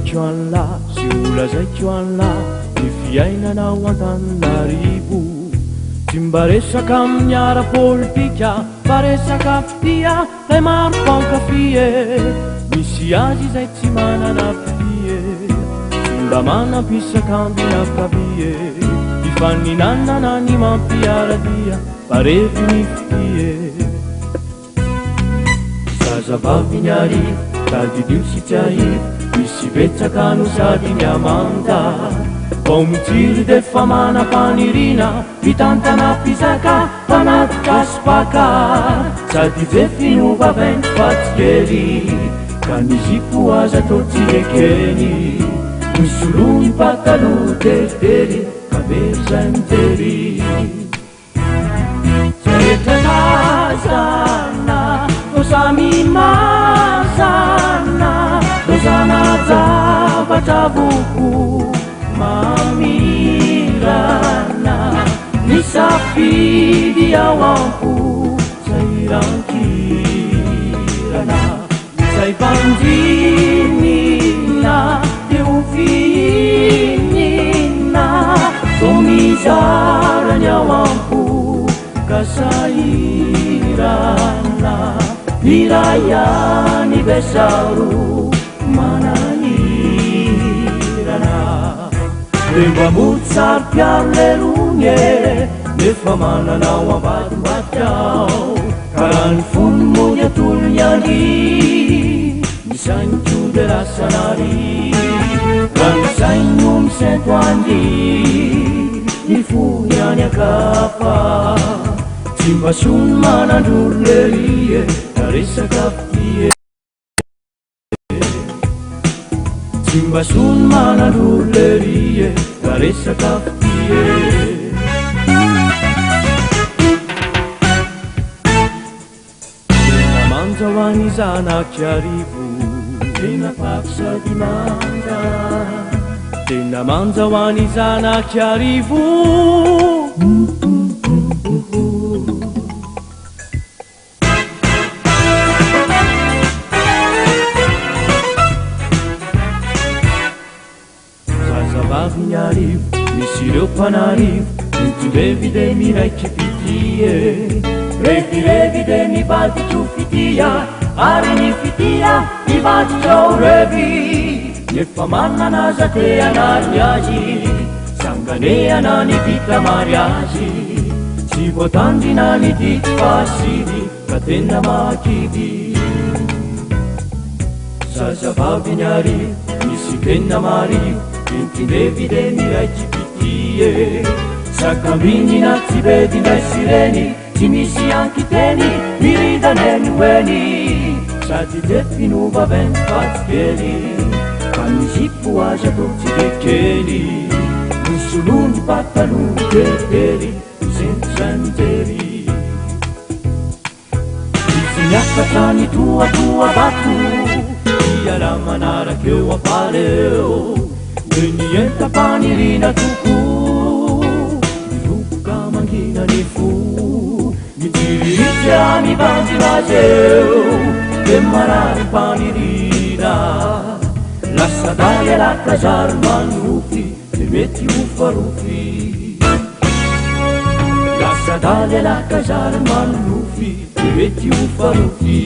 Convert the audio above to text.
lazaiko an'la sy ho lazaiko an'la ny fiainanao Antananarivo. Tsy mba resaka amin'ny ara-politika fa resaka fitia lay maro mpankafie. Misy azy izay tsy manana fie, tsy mba manampisakambina kavie. Ifaninanana ny mampiaradia fa revi ny fitie. Zazavavy ny arivo tadidio sy tsy arivo, misy betsaka no sady miamanta. Vao mitsiry de fa manam-panirina, mitantana mpisaka fanaty kasipaka. Sady jefy no vaventy fa tsy kely, ka ny zipo aza atao tsy ekeny. Misolony pataloha teritery, ka very zay mijery. Rehetra nazana no samy masana, no zana zavatra boko mamirana. Ny safidy ao ampo zay rankirana, zay vandrinina teo fihinina. To mizarany ao ampo kasahirana, mirayany besaro manahirana. Demba motsary piaro lerone nefa mananao ambadimbadikao. Karaha ny fony mony atolony any, misainiko de lasanary. Raha misainy o misento andy, ny fony any akapa. Tsy mba sony manandrolo lerie na resaka fitie. Tsy mba sony manandrolo lerie na resaka fitie. Tena manja ho any zanaky arivo, tena paky sady manja. Tena manja ho any zanaky arivo. Zazavavy ny arivo, misy ireo mpanarivo, mitondrevy de miraiky fitie. Revirevy de mivaditro fitia, ary ny fitia mivaditro revy. Nefa manana zate anariny azy, sanganeana ny vita mariazy. Tsy voatandrina ny dity fasidy, ka tena makidy. Zazavavy ny arivo, misy tena marivo, mitondrevy de miraiky fitie. Sakambinina tsy bedy ndray sireny, tsy misy ankiteny miridany hoeny. Sady jefy no vaventy fa tsy kely, ka ny zipo azy atao tsy kekely. Misolony pataloha teritery, misenty zay mijery. Izy miakatra ny toatoa bato, iala manaraky eo apaleo. De ny entam-panirina toko, mivoka mangina ny fo. Mitsiriritsy mivanjina zeo, de marary mpanirina. Lasa daly alakazary manofy, de mety ho farofy. Lasa daly alakazary manofy, de mety ho farofy.